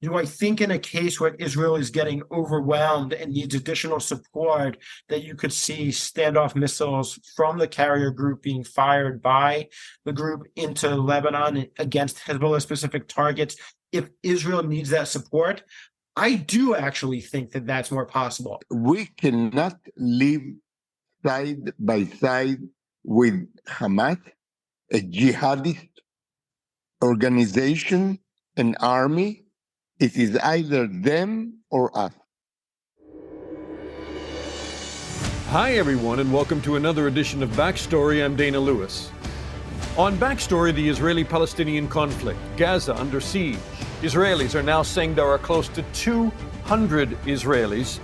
do I think in a case where Israel is getting overwhelmed and needs additional support, that you could see standoff missiles from the carrier group being fired by the group into Lebanon against Hezbollah specific targets if Israel needs that support? I do actually think that that's more possible. We cannot live side by side with Hamas, a jihadist organization, an army. It is either them or us. Hi, everyone, and welcome to another edition of Backstory. I'm Dana Lewis. On Backstory, the Israeli-Palestinian conflict, Gaza under siege. Israelis are now saying there are close to 200 Israelis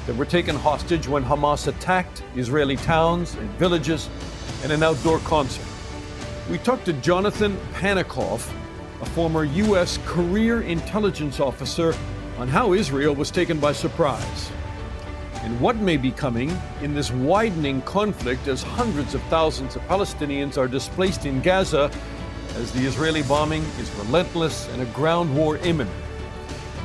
that were taken hostage when Hamas attacked Israeli towns and villages in an outdoor concert. We talked to Jonathan Panikoff, a former U.S. career intelligence officer, on how Israel was taken by surprise and what may be coming in this widening conflict as hundreds of thousands of Palestinians are displaced in Gaza as the Israeli bombing is relentless and a ground war imminent.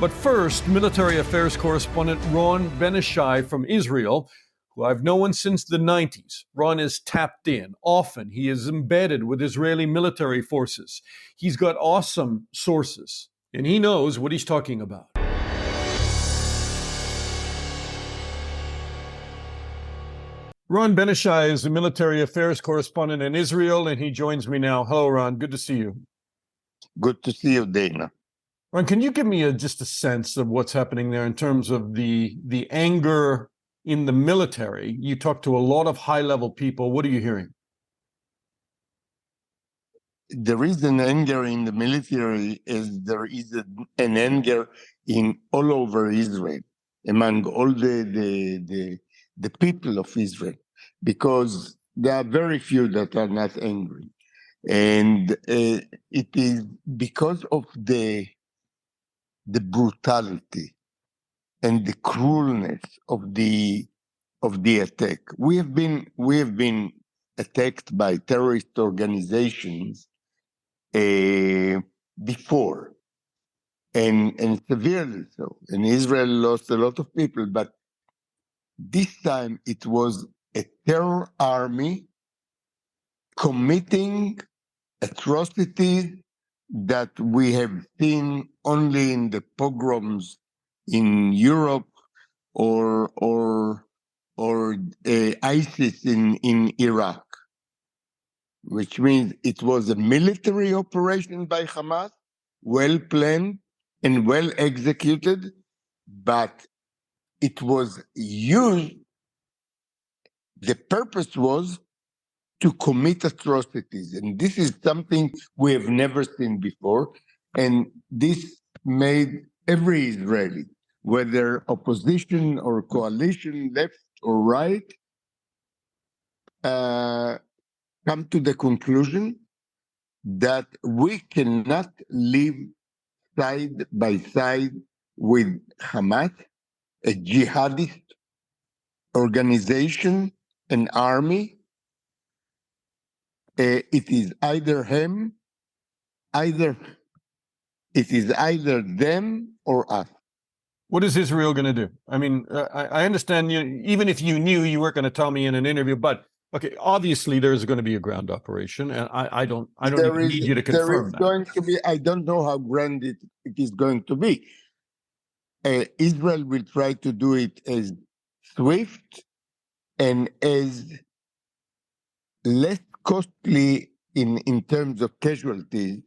But first, military affairs correspondent Ron Ben-Yishai from Israel, who I've known since the 90s. Ron is tapped in. Often he is embedded with Israeli military forces. He's got awesome sources, and he knows what he's talking about. Ron Ben-Yishai is a military affairs correspondent in Israel, and he joins me now. Hello, Ron. Good to see you. Good to see you, Dana. Ron, can you give me just a sense of what's happening there in terms of the anger in the military? You talk to a lot of high-level people. What are you hearing? There is an anger in the military, as there is an anger in all over Israel, among all the people of Israel, because there are very few that are not angry. And it is because of the brutality and the cruelness of the attack. We have been attacked by terrorist organizations before, and severely so. And Israel lost a lot of people, but this time it was a terror army committing atrocities that we have seen only in the pogroms in Europe or ISIS in Iraq, which means it was a military operation by Hamas, well planned and well executed, but it was used, the purpose was to commit atrocities. And this is something we have never seen before. And this made every Israeli, whether opposition or coalition, left or right, come to the conclusion that we cannot live side by side with Hamas, a jihadist organization, an army. It is either them or us. What is Israel going to do? I mean, I understand you, even if you knew, you weren't going to tell me in an interview, but okay, obviously there's going to be a ground operation, and I don't even need you to confirm that. Going to be, I don't know how grand it is going to be. Israel will try to do it as swift and as less costly in terms of casualties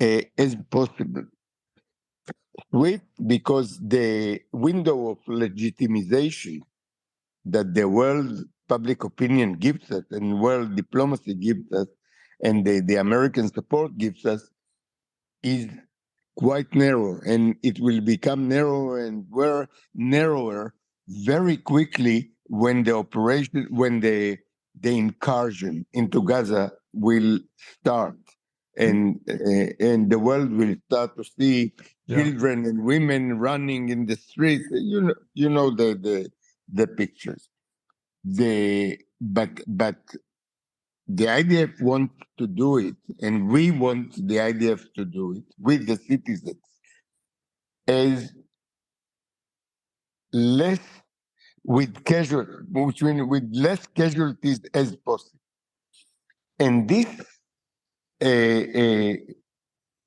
as possible. Swift because the window of legitimization that the world public opinion gives us and world diplomacy gives us and the American support gives us is quite narrow, and it will become narrower and narrower very quickly when the incursion into Gaza will start, and the world will start to see children and women running in the streets. You know the pictures. But the IDF wants to do it, and we want the IDF to do it with the citizens. as less with less casualties as possible. And this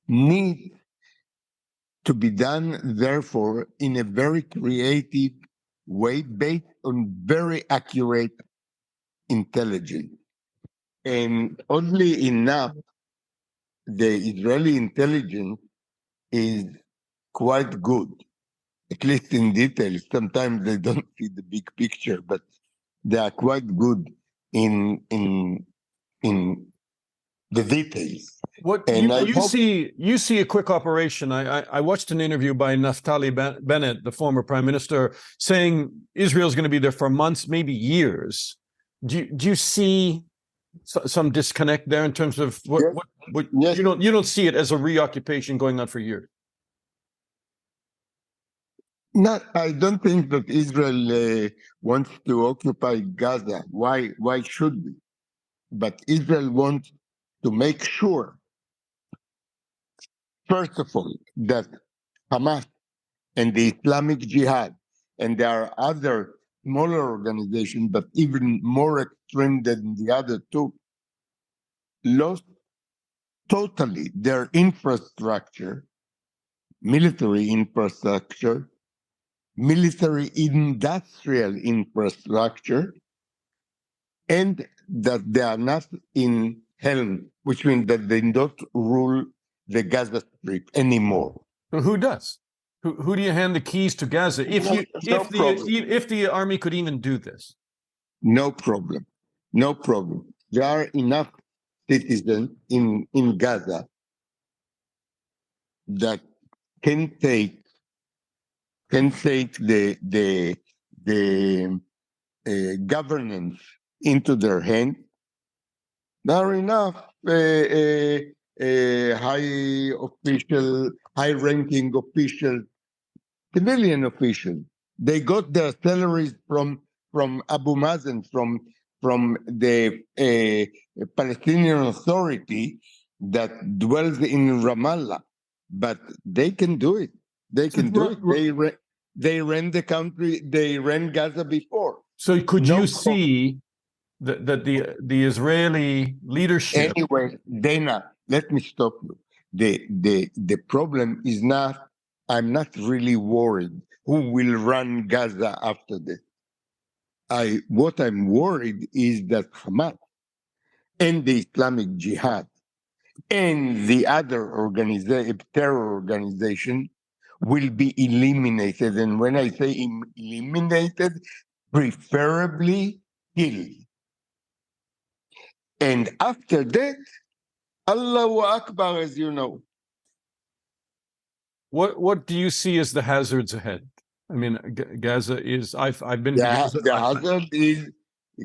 needs to be done, therefore, in a very creative way based on very accurate intelligence. And oddly enough, the Israeli intelligence is quite good, at least in detail. Sometimes they don't see the big picture, but they are quite good in the details. What And you see a quick operation. I watched an interview by Naftali Bennett, the former prime minister, saying Israel's going to be there for months, maybe years. Do you see some disconnect there in terms of what Yes. you don't see it as a reoccupation going on for years? I don't think that Israel wants to occupy Gaza. Why should we? But Israel wants to make sure, first of all, that Hamas and the Islamic Jihad, and there are other smaller organizations, but even more extreme than the other two, lost totally their infrastructure, military infrastructure, military industrial infrastructure, and that they are not in helm, which means that they don't rule the Gaza Strip anymore. Who does? Who do you hand the keys to Gaza? If the army could even do this? No problem. No problem. There are enough citizens in Gaza that can take the governance into their hands. There are enough high-ranking officials, civilian officials. They got their salaries from Abu Mazen, from the Palestinian Authority that dwells in Ramallah, but they can do it. They can do it. They ran the country. They ran Gaza before. So could you see that the Israeli leadership? Anyway, Dana, let me stop you. The problem is not. I'm not really worried who will run Gaza after this. What I'm worried is that Hamas and the Islamic Jihad and the other terror organization will be eliminated. And when I say eliminated, preferably killed. And after that, Allahu Akbar, as you know. What do you see as the hazards ahead? I mean, Gaza is. I've been to Gaza. The hazard is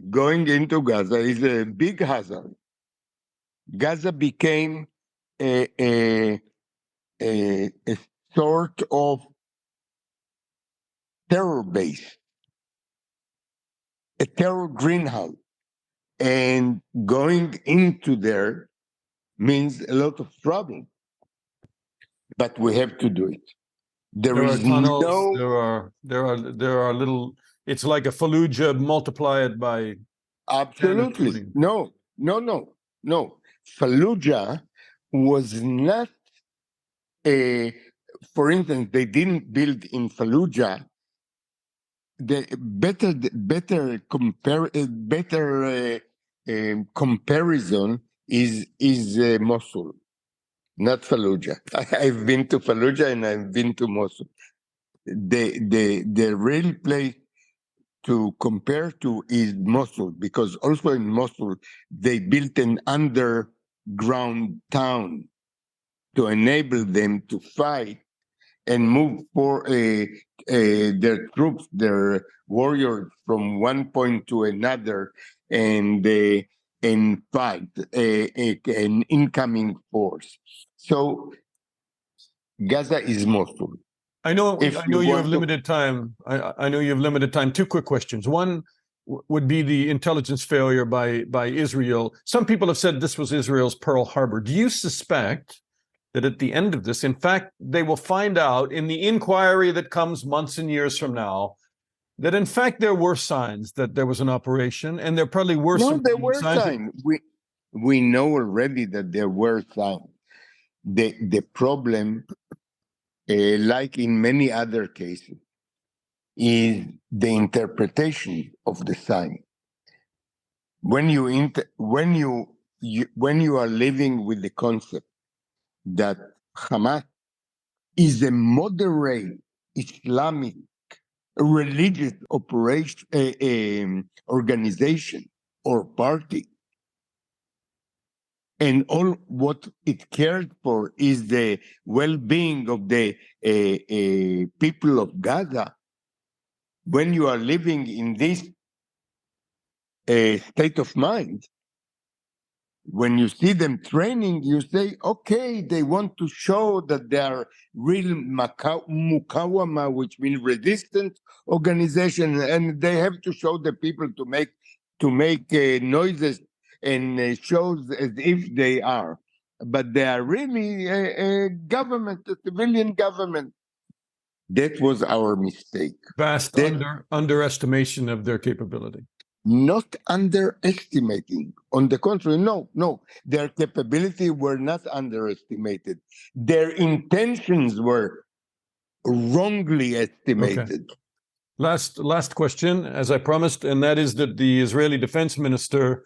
going into Gaza is a big hazard. Gaza became a sort of terror base, a terror greenhouse, and going into there means a lot of trouble. But we have to do it. There are tunnels. There are little. It's like a Fallujah multiplied by. Absolutely. No. Fallujah was not a. For instance, they didn't build in Fallujah. The better comparison is Mosul, not Fallujah. I've been to Fallujah and I've been to Mosul. The real place to compare to is Mosul, because also in Mosul they built an underground town to enable them to fight and move for their troops, their warriors from one point to another, and fight an incoming force. So Gaza is Mosul. I know you have limited time. I know you have limited time. Two quick questions. One would be the intelligence failure by Israel. Some people have said this was Israel's Pearl Harbor. Do you suspect that at the end of this, in fact, they will find out in the inquiry that comes months and years from now, that in fact there were signs that there was an operation, and there probably were No, some there were signs. signs. We know already that there were signs. The problem, like in many other cases, is the interpretation of the sign. When you are living with the concept that Hamas is a moderate Islamic religious organization or party, and all what it cared for is the well-being of the people of Gaza. When you are living in this state of mind, when you see them training, you say, okay, they want to show that they are real mukawama, which means resistant organization, and they have to show the people to make noises and shows as if they are. But they are really a government, a civilian government. That was our mistake. Vast underestimation of their capability. Not underestimating. On the contrary, no. Their capability were not underestimated. Their intentions were wrongly estimated. Okay. Last question, as I promised, and that is that the Israeli defense minister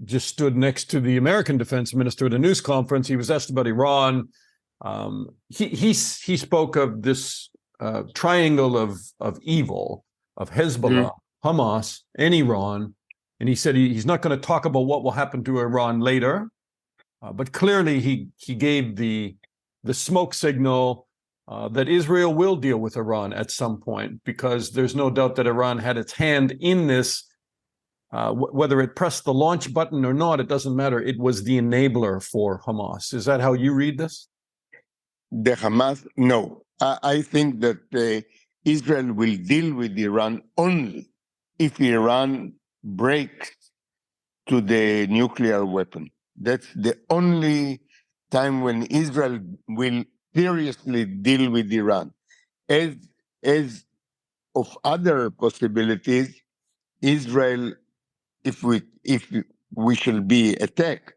just stood next to the American defense minister at a news conference. He was asked about Iran. He spoke of this triangle of evil, of Hezbollah, Hamas, and Iran, and he said he's not going to talk about what will happen to Iran later, but clearly he gave the smoke signal that Israel will deal with Iran at some point, because there's no doubt that Iran had its hand in this. Whether it pressed the launch button or not, it doesn't matter. It was the enabler for Hamas. Is that how you read this? The Hamas, no. I think that Israel will deal with Iran only if Iran breaks to the nuclear weapon. That's the only time when Israel will seriously deal with Iran. As of other possibilities, Israel, if we shall be attacked,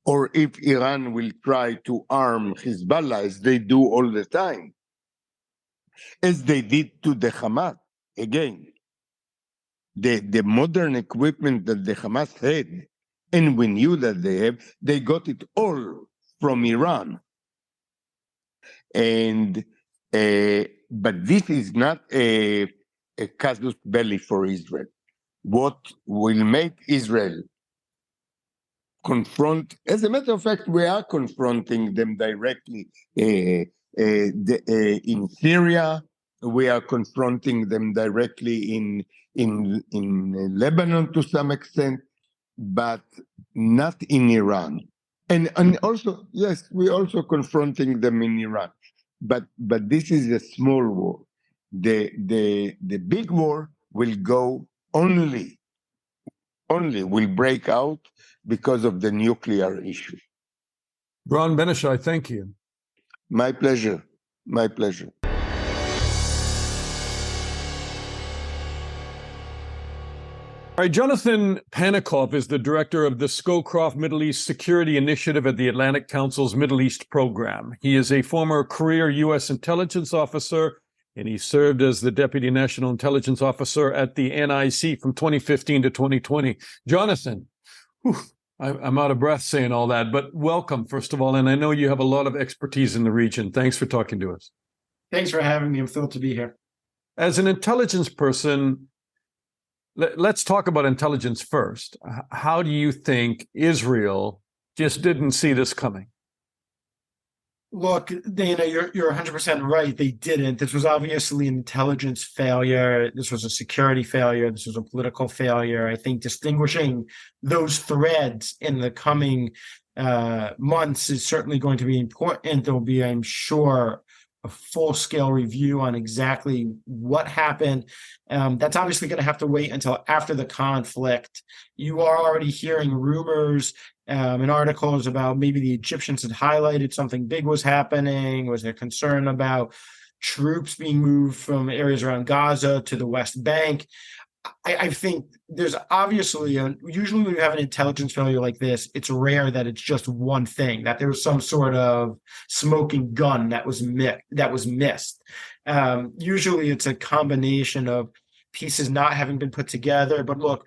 or if Iran will try to arm Hezbollah, as they do all the time, as they did to the Hamas, again, the modern equipment that the Hamas had, and we knew that they got it all from Iran. And but this is not a casus belli for Israel. What will make Israel confront, as a matter of fact, we are confronting them directly in Syria. We are confronting them directly in Lebanon to some extent, but not in Iran. And also, yes, we're also confronting them in Iran. But this is a small war. The big war will go only will break out because of the nuclear issue. Ron Ben-Yishai, thank you. My pleasure. My pleasure. All right, Jonathan Panikoff is the director of the Scowcroft Middle East Security Initiative at the Atlantic Council's Middle East program. He is a former career U.S. intelligence officer, and he served as the Deputy National Intelligence Officer at the NIC from 2015 to 2020. Jonathan, I'm out of breath saying all that, but welcome, first of all, and I know you have a lot of expertise in the region. Thanks for talking to us. Thanks for having me. I'm thrilled to be here. As an intelligence person, let's talk about intelligence first. How do you think Israel just didn't see this coming? Look, Dana, you're 100% right. They didn't. This was obviously an intelligence failure. This was a security failure. This was a political failure. I think distinguishing those threads in the coming months is certainly going to be important. There'll be, I'm sure, a full-scale review on exactly what happened. That's obviously going to have to wait until after the conflict. You are already hearing rumors an article is about maybe the Egyptians had highlighted something big was happening. Was there concern about troops being moved from areas around Gaza to the West Bank? I think there's obviously usually when you have an intelligence failure like this, it's rare that it's just one thing, that there was some sort of smoking gun that was missed. Usually it's a combination of pieces not having been put together. But look,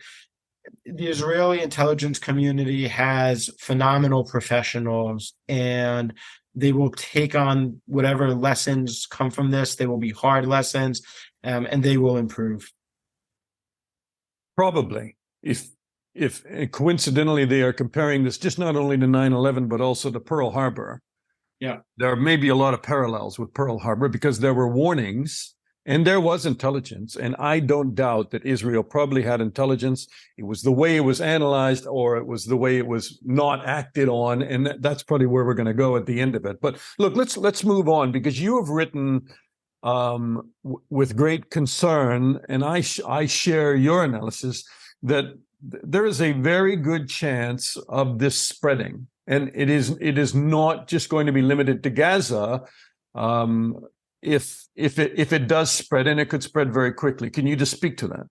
the Israeli intelligence community has phenomenal professionals, and they will take on whatever lessons come from this. They will be hard lessons, and they will improve. Probably, if coincidentally they are comparing this just not only to 9/11 but also to Pearl Harbor. Yeah, there may be a lot of parallels with Pearl Harbor because there were warnings and there was intelligence, and I don't doubt that Israel probably had intelligence. It was the way it was analyzed, or it was the way it was not acted on, and that's probably where we're going to go at the end of it. But look, let's move on, because you have written with great concern, and I share your analysis, that there is a very good chance of this spreading, and it is not just going to be limited to Gaza. If it does spread, and it could spread very quickly. Can you just speak to that?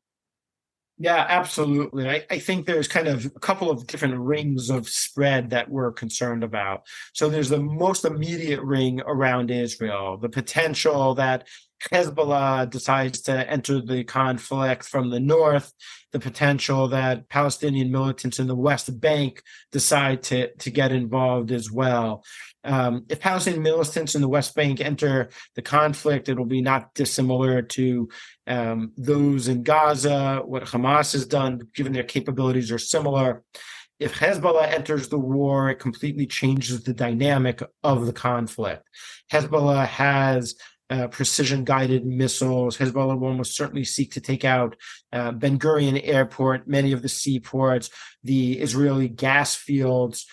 Yeah, absolutely. I think there's kind of a couple of different rings of spread that we're concerned about. So there's the most immediate ring around Israel, the potential that Hezbollah decides to enter the conflict from the north, the potential that Palestinian militants in the West Bank decide to get involved as well. If Palestinian militants in the West Bank enter the conflict, it'll be not dissimilar to those in Gaza. What Hamas has done, given their capabilities, are similar. If Hezbollah enters the war, it completely changes the dynamic of the conflict. Hezbollah has precision-guided missiles. Hezbollah will almost certainly seek to take out Ben Gurion Airport, many of the seaports, the Israeli gas fields.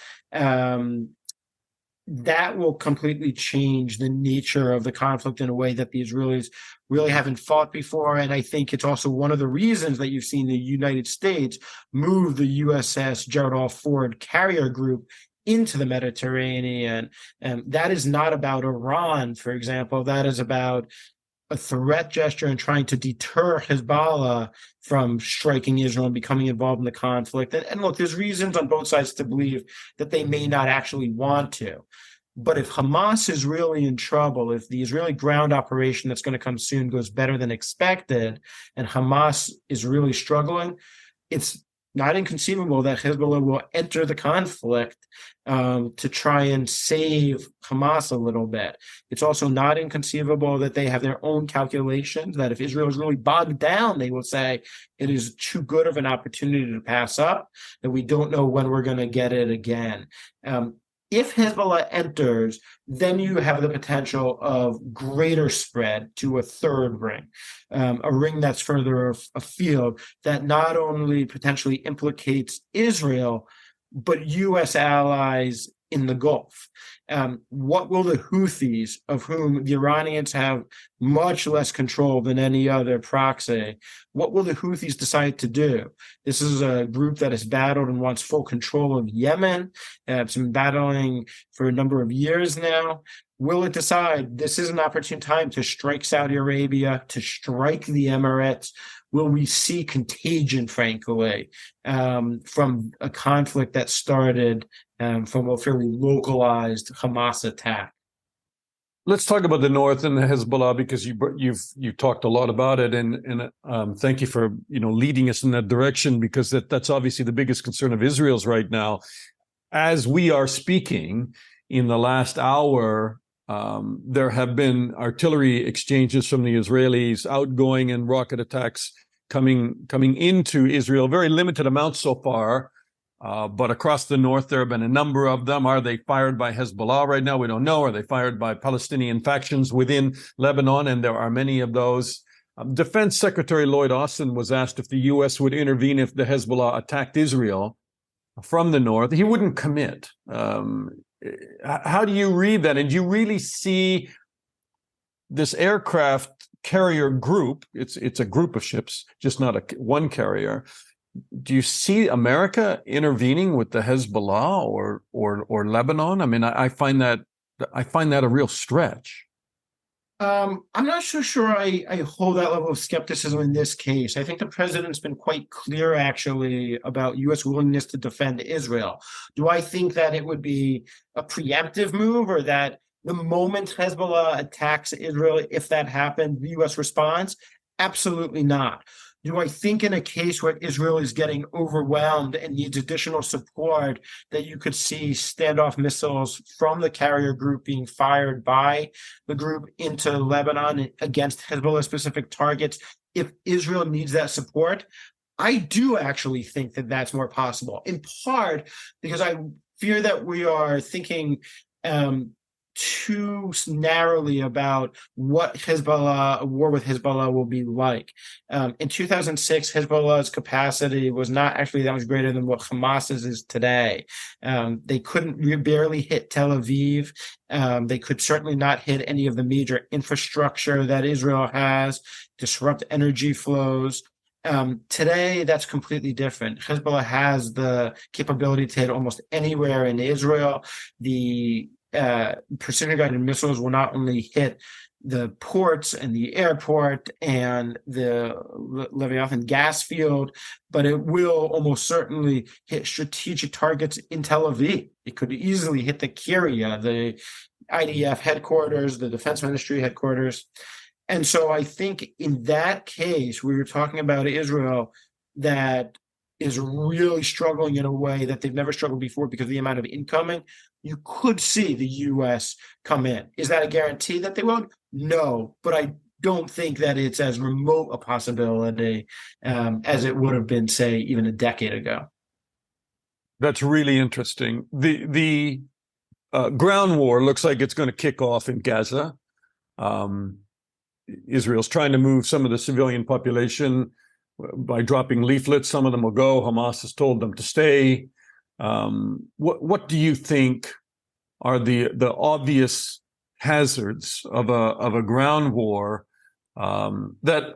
That will completely change the nature of the conflict in a way that the Israelis really haven't fought before. And I think it's also one of the reasons that you've seen the United States move the USS Gerald R. Ford carrier group into the Mediterranean. And that is not about Iran, for example. That is about a threat gesture and trying to deter Hezbollah from striking Israel and becoming involved in the conflict. And look, there's reasons on both sides to believe that they may not actually want to. But if Hamas is really in trouble, if the Israeli ground operation that's going to come soon goes better than expected, and Hamas is really struggling, it's not inconceivable that Hezbollah will enter the conflict to try and save Hamas a little bit. It's also not inconceivable that they have their own calculations, that if Israel is really bogged down, they will say it is too good of an opportunity to pass up, that we don't know when we're going to get it again. If Hezbollah enters, then you have the potential of greater spread to a third ring, a ring that's further afield, that not only potentially implicates Israel, but U.S. allies in the Gulf. What will the Houthis, of whom the Iranians have much less control than any other proxy, what will the Houthis decide to do? This is a group that has battled and wants full control of Yemen. It's been battling for a number of years now. Will it decide this is an opportune time to strike Saudi Arabia, to strike the Emirates? Will we see contagion, frankly, from a conflict that started from a fairly localized Hamas attack? Let's talk about the North and the Hezbollah, because you've talked a lot about it, and thank you for leading us in that direction, because that's obviously the biggest concern of Israel's right now. As we are speaking, in the last hour, there have been artillery exchanges from the Israelis, outgoing, and rocket attacks coming into Israel. Very limited amounts so far. But across the north, there have been a number of them. Are they fired by Hezbollah right now? We don't know. Are they fired by Palestinian factions within Lebanon? And there are many of those. Defense Secretary Lloyd Austin was asked if the U.S. would intervene if the Hezbollah attacked Israel from the north. He wouldn't commit. How do you read that? And do you really see this aircraft carrier group? It's a group of ships, just not one carrier. do you see America intervening with the Hezbollah or Lebanon? I mean, I find that a real stretch. I'm not so sure I hold that level of skepticism in this case. I think the president's been quite clear, actually, about U.S. willingness to defend Israel. Do I think that it would be a preemptive move, or that the moment Hezbollah attacks Israel, if that happened, the U.S. responds? Absolutely not. Do I think in a case where Israel is getting overwhelmed and needs additional support that you could see standoff missiles from the carrier group being fired by the group into Lebanon against Hezbollah-specific targets if Israel needs that support? I do actually think that that's more possible, in part because I fear that we are thinking too narrowly about what a war with Hezbollah will be like. In 2006, Hezbollah's capacity was not actually that much greater than what Hamas's is today. They couldn't barely hit Tel Aviv. They could certainly not hit any of the major infrastructure that Israel has, disrupt energy flows. Today, that's completely different. Hezbollah has the capability to hit almost anywhere in Israel. The precision-guided missiles will not only hit the ports and the airport and the Leviathan gas field, but it will almost certainly hit strategic targets in Tel Aviv. It could easily hit the Kiryat, the IDF headquarters, the Defense Ministry headquarters. And so I think in that case, we were talking about Israel that is really struggling in a way that they've never struggled before because of the amount of incoming. You could see the U.S. come in. Is that a guarantee that they won't? No, but I don't think that it's as remote a possibility as it would have been, say, even a decade ago. That's really interesting. The ground war looks like it's going to kick off in Gaza. Israel's trying to move some of the civilian population by dropping leaflets. Some of them will go. Hamas has told them to stay. What do you think are the obvious hazards of a ground war that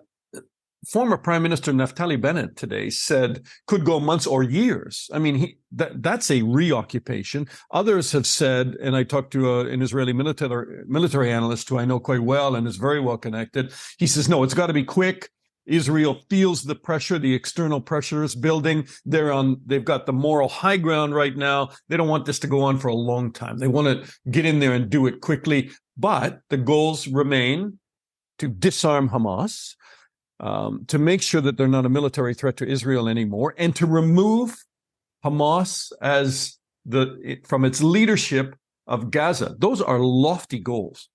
former Prime Minister Naftali Bennett today said could go months or years? I mean, that's a reoccupation. Others have said, and I talked to an Israeli military analyst who I know quite well and is very well connected. He says, no, it's got to be quick. Israel feels the pressure, the external pressure is building. They've got the moral high ground right now. They don't want this to go on for a long time. They want to get in there and do it quickly. But the goals remain to disarm Hamas, to make sure that they're not a military threat to Israel anymore, and to remove Hamas from its leadership of Gaza. Those are lofty goals.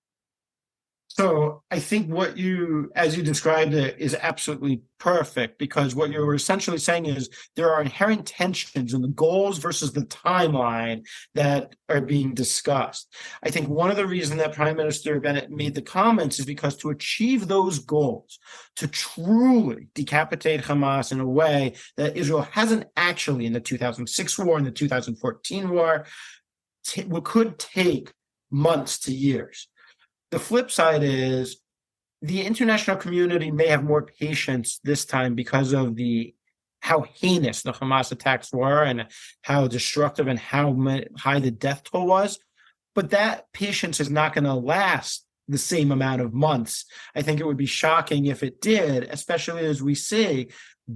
So I think as you described it, is absolutely perfect, because what you're essentially saying is there are inherent tensions in the goals versus the timeline that are being discussed. I think one of the reasons that Prime Minister Bennett made the comments is because to achieve those goals, to truly decapitate Hamas in a way that Israel hasn't actually in the 2006 war and the 2014 war, could take months to years. The flip side is the international community may have more patience this time because of how heinous the Hamas attacks were and how destructive and how high the death toll was. But that patience is not going to last the same amount of months. I think it would be shocking if it did, especially as we see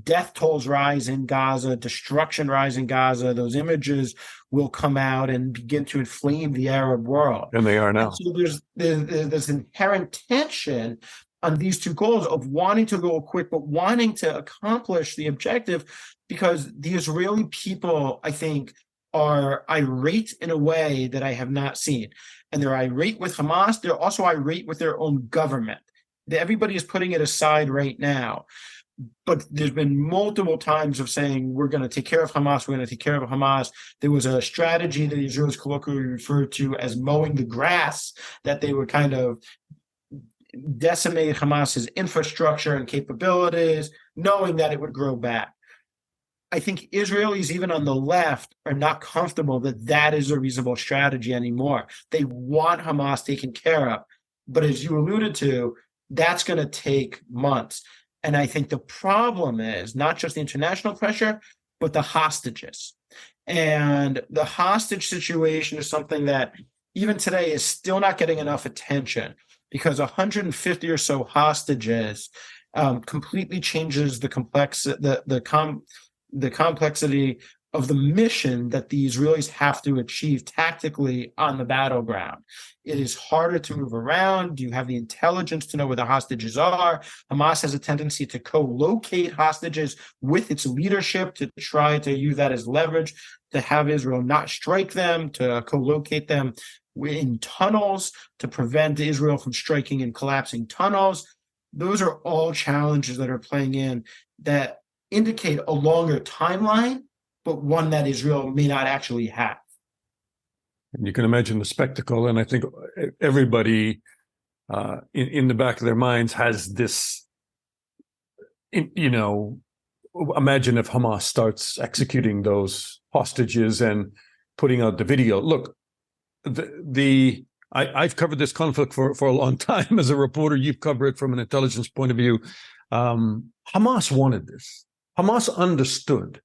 death tolls rise in Gaza, destruction rise in Gaza. Those images will come out and begin to inflame the Arab world. And they are now. And so there's inherent tension on these two goals of wanting to go quick, but wanting to accomplish the objective, because the Israeli people, I think, are irate in a way that I have not seen. And they're irate with Hamas. They're also irate with their own government. Everybody is putting it aside right now. But there's been multiple times of saying, we're going to take care of Hamas, we're going to take care of Hamas. There was a strategy that the Israelis colloquially referred to as mowing the grass, that they would kind of decimate Hamas's infrastructure and capabilities, knowing that it would grow back. I think Israelis, even on the left, are not comfortable that that is a reasonable strategy anymore. They want Hamas taken care of. But as you alluded to, that's going to take months. And I think the problem is not just the international pressure, but the hostages. And the hostage situation is something that even today is still not getting enough attention, because 150 or so hostages completely changes the complexity of the mission that the Israelis have to achieve tactically on the battleground. It is harder to move around. You have the intelligence to know where the hostages are. Hamas has a tendency to co-locate hostages with its leadership to try to use that as leverage to have Israel not strike them, to co-locate them in tunnels, to prevent Israel from striking in collapsing tunnels. Those are all challenges that are playing in that indicate a longer timeline, but one that Israel may not actually have. And you can imagine the spectacle, and I think everybody in the back of their minds has this, imagine if Hamas starts executing those hostages and putting out the video. Look, I've covered this conflict for a long time as a reporter. You've covered it from an intelligence point of view. Hamas wanted this. Hamas understood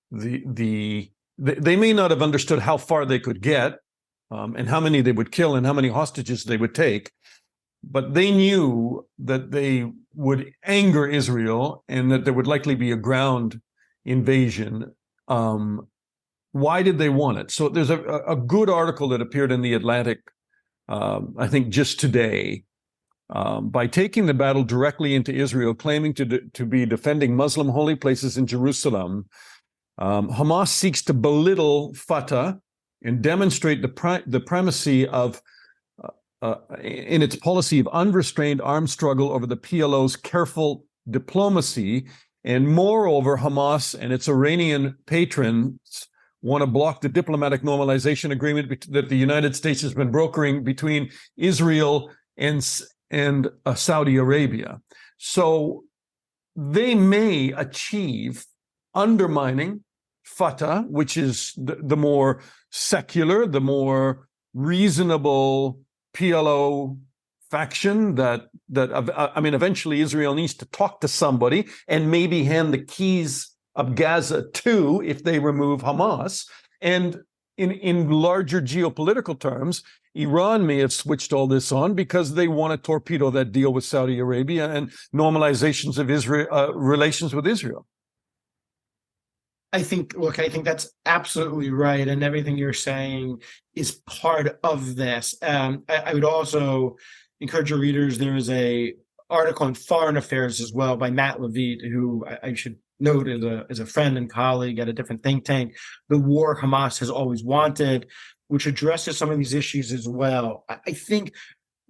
they may not have understood how far they could get, and how many they would kill and how many hostages they would take, but they knew that they would anger Israel and that there would likely be a ground invasion. Why did they want it? So there's a good article that appeared in The Atlantic, I think just today, by taking the battle directly into Israel, claiming to be defending Muslim holy places in Jerusalem. Hamas seeks to belittle Fatah and demonstrate the primacy of, in its policy of unrestrained armed struggle over the PLO's careful diplomacy. And moreover, Hamas and its Iranian patrons want to block the diplomatic normalization agreement that the United States has been brokering between Israel and Saudi Arabia. So they may achieve undermining Fatah, which is the more secular, the more reasonable PLO faction that eventually Israel needs to talk to somebody and maybe hand the keys of Gaza to if they remove Hamas. And in larger geopolitical terms, Iran may have switched all this on because they want to torpedo that deal with Saudi Arabia and normalizations of Israel relations with Israel. I think that's absolutely right, and everything you're saying is part of this. I would also encourage your readers. There is a article in Foreign Affairs as well by Matt Levite, who I should note is a friend and colleague at a different think tank, The War Hamas Has Always Wanted, which addresses some of these issues as well. I think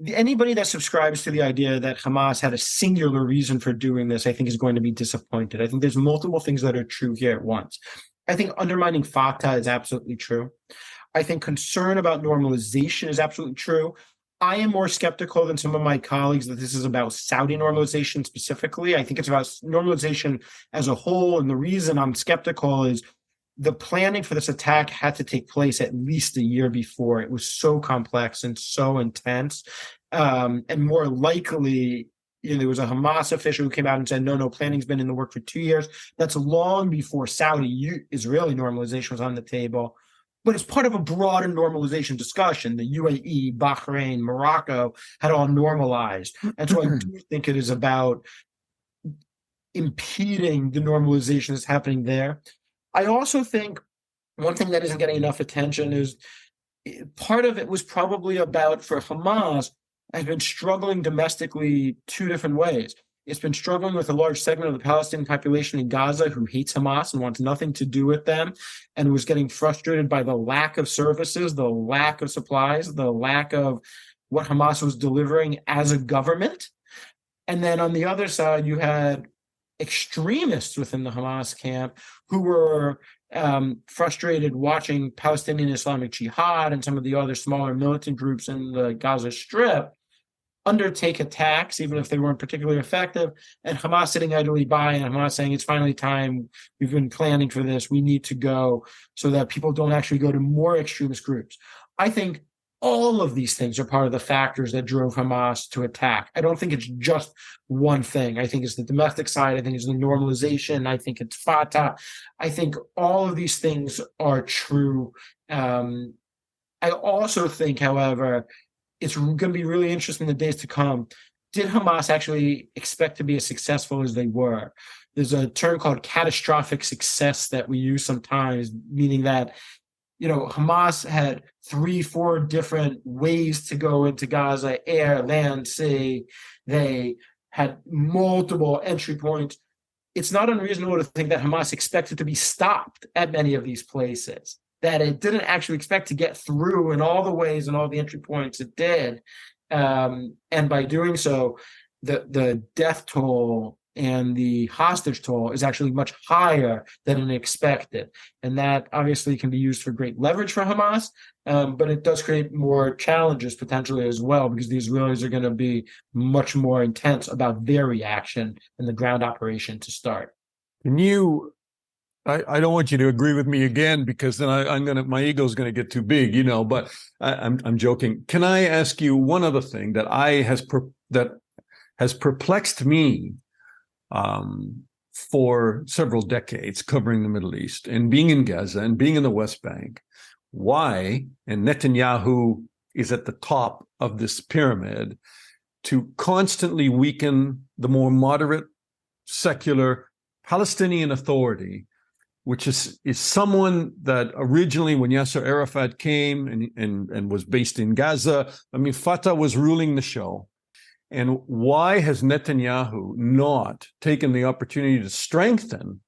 anybody that subscribes to the idea that Hamas had a singular reason for doing this, I think is going to be disappointed. I think there's multiple things that are true here at once. I think undermining Fatah is absolutely true. I think concern about normalization is absolutely true. I am more skeptical than some of my colleagues that this is about Saudi normalization specifically. I think it's about normalization as a whole. And the reason I'm skeptical is the planning for this attack had to take place at least a year before. It was so complex and so intense. And more likely, there was a Hamas official who came out and said, no, planning's been in the work for 2 years. That's long before Saudi-Israeli normalization was on the table. But it's part of a broader normalization discussion. The UAE, Bahrain, Morocco had all normalized. And so I do think it is about impeding the normalization that's happening there. I also think one thing that isn't getting enough attention is part of it was probably about, for Hamas, has been struggling domestically two different ways. It's been struggling with a large segment of the Palestinian population in Gaza who hates Hamas and wants nothing to do with them, and was getting frustrated by the lack of services, the lack of supplies, the lack of what Hamas was delivering as a government. And then on the other side, you had extremists within the Hamas camp who were frustrated watching Palestinian Islamic Jihad and some of the other smaller militant groups in the Gaza Strip undertake attacks, even if they weren't particularly effective, and Hamas sitting idly by, and Hamas saying, it's finally time, we've been planning for this, we need to go, so that people don't actually go to more extremist groups. I think all of these things are part of the factors that drove Hamas to attack. I don't think it's just one thing. I think it's the domestic side. I think it's the normalization. I think it's Fatah. I think all of these things are true. I also think, however, it's going to be really interesting in the days to come. Did Hamas actually expect to be as successful as they were? There's a term called catastrophic success that we use sometimes, meaning that Hamas had 3-4 different ways to go into Gaza: air, land, sea. They had multiple entry points. It's not unreasonable to think that Hamas expected to be stopped at many of these places, that it didn't actually expect to get through in all the ways and all the entry points it did. And by doing so, the death toll and the hostage toll is actually much higher than expected. And that obviously can be used for great leverage for Hamas, but it does create more challenges potentially as well, because the Israelis are going to be much more intense about their reaction in the ground operation to start. Can you, I don't want you to agree with me again, because then my ego's going to get too big, but I'm joking. Can I ask you one other thing that has perplexed me for several decades, covering the Middle East and being in Gaza and being in the West Bank? Why, and Netanyahu is at the top of this pyramid, to constantly weaken the more moderate, secular Palestinian Authority, which is someone that originally, when Yasser Arafat came and was based in Gaza, Fatah was ruling the show. And why has Netanyahu not taken the opportunity to strengthen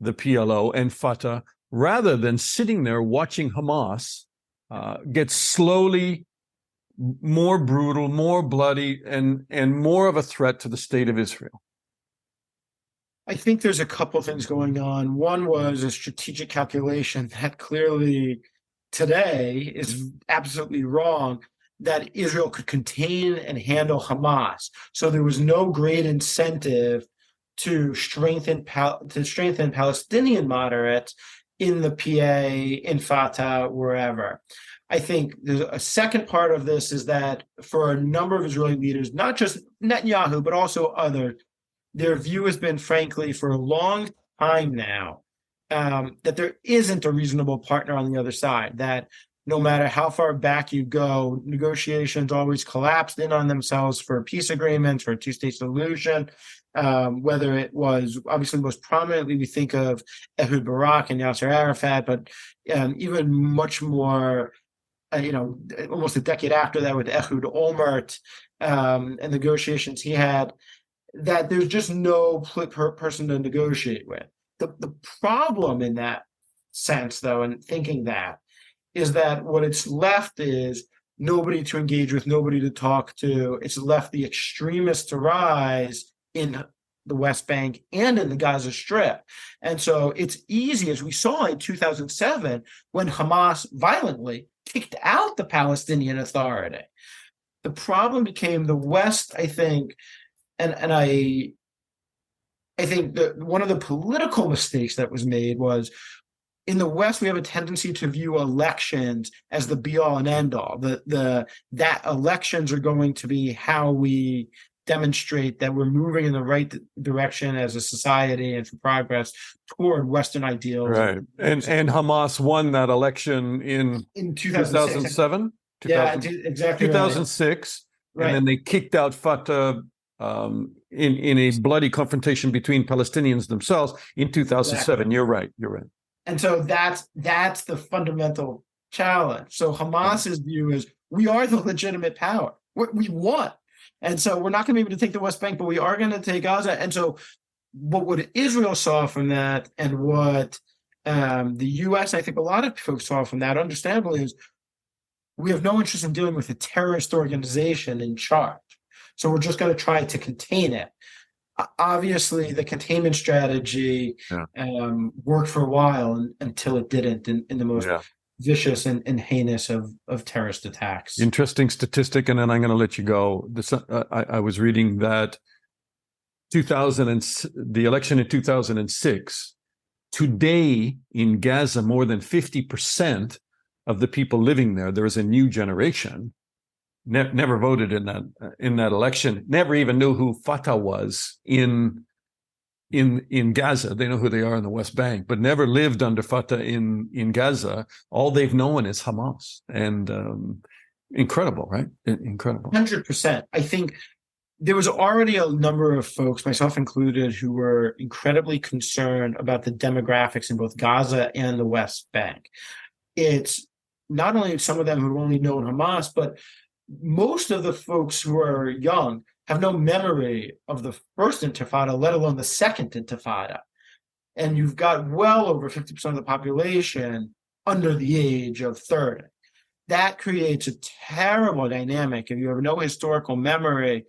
the PLO and Fatah, rather than sitting there watching Hamas get slowly more brutal, more bloody, and more of a threat to the state of Israel? I think there's a couple things going on. One was a strategic calculation that clearly today is absolutely wrong, that Israel could contain and handle Hamas. So there was no great incentive to strengthen Palestinian moderates in the PA, in Fatah, wherever. I think there's a second part of this is that for a number of Israeli leaders, not just Netanyahu, but also others, their view has been, frankly, for a long time now, that there isn't a reasonable partner on the other side, that no matter how far back you go, negotiations always collapsed in on themselves for peace agreements, for a two-state solution, whether it was, obviously most prominently, we think of Ehud Barak and Yasser Arafat, but even much more, almost a decade after that with Ehud Olmert and negotiations he had, that there's just no person to negotiate with. The problem in that sense, though, and thinking that, is that what it's left is nobody to engage with, nobody to talk to. It's left the extremists to rise in the West Bank and in the Gaza Strip. And so it's easy, as we saw in 2007, when Hamas violently kicked out the Palestinian Authority. The problem became the West, I think, and I think that one of the political mistakes that was made was, in the West, we have a tendency to view elections as the be-all and end-all. That elections are going to be how we demonstrate that we're moving in the right direction as a society and for progress toward Western ideals. Right. And Hamas won that election in 2007? Yeah, exactly. 2006. Right. And then they kicked out Fatah in a bloody confrontation between Palestinians themselves in 2007. Exactly. You're right. And so that's the fundamental challenge. So Hamas's view is, we are the legitimate power. We won. And so we're not going to be able to take the West Bank, but we are going to take Gaza. And so what Israel saw from that, and what the U.S., I think a lot of folks saw from that, understandably, is we have no interest in dealing with a terrorist organization in charge. So we're just going to try to contain it. Obviously, the containment strategy worked for a while until it didn't in the most vicious and heinous of terrorist attacks. Interesting statistic, and then I'm going to let you go. I was reading that the election in 2006, today in Gaza, more than 50% of the people living there. There is a new generation. Never voted in that election. Never even knew who Fatah was in Gaza. They know who they are in the West Bank, but never lived under Fatah in Gaza. All they've known is Hamas. And incredible, right? Incredible. 100%. I think there was already a number of folks, myself included, who were incredibly concerned about the demographics in both Gaza and the West Bank. It's not only some of them who've only known Hamas, but most of the folks who are young have no memory of the first intifada, let alone the second intifada. And you've got well over 50% of the population under the age of 30. That creates a terrible dynamic. If you have no historical memory,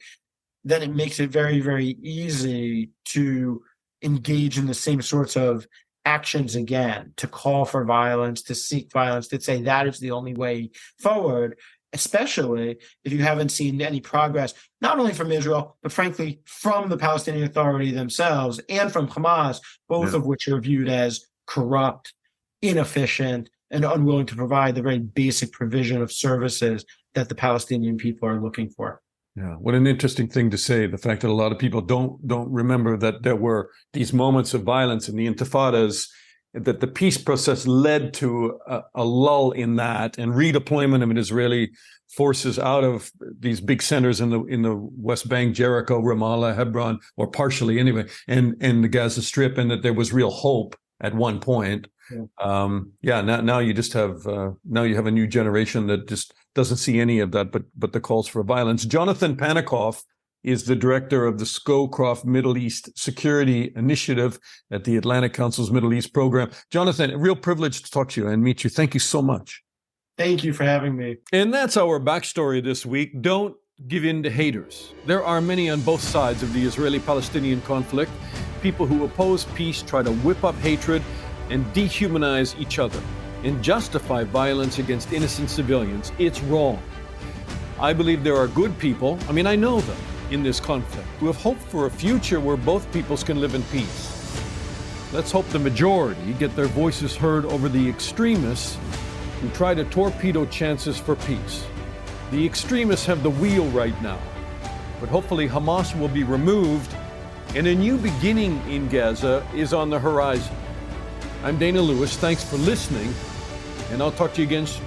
then it makes it very, very easy to engage in the same sorts of actions again, to call for violence, to seek violence, to say that is the only way forward, especially if you haven't seen any progress, not only from Israel, but frankly, from the Palestinian Authority themselves and from Hamas, both of which are viewed as corrupt, inefficient, and unwilling to provide the very basic provision of services that the Palestinian people are looking for. Yeah, what an interesting thing to say. The fact that a lot of people don't remember that there were these moments of violence in the intifadas, that the peace process led to a lull in that and redeployment of Israeli forces out of these big centers in the West Bank, Jericho, Ramallah, Hebron, or partially anyway, and the Gaza Strip, and that there was real hope at one point. Now you just have now you have a new generation that just doesn't see any of that, but the calls for violence. Jonathan Panikoff is the director of the Scowcroft Middle East Security Initiative at the Atlantic Council's Middle East program. Jonathan, a real privilege to talk to you and meet you. Thank you so much. Thank you for having me. And that's our backstory this week. Don't give in to haters. There are many on both sides of the Israeli-Palestinian conflict. People who oppose peace try to whip up hatred and dehumanize each other and justify violence against innocent civilians. It's wrong. I believe there are good people, I know them, in this conflict, who have hoped for a future where both peoples can live in peace. Let's hope the majority get their voices heard over the extremists who try to torpedo chances for peace. The extremists have the wheel right now, but hopefully Hamas will be removed and a new beginning in Gaza is on the horizon. I'm Dana Lewis. Thanks for listening, and I'll talk to you again soon.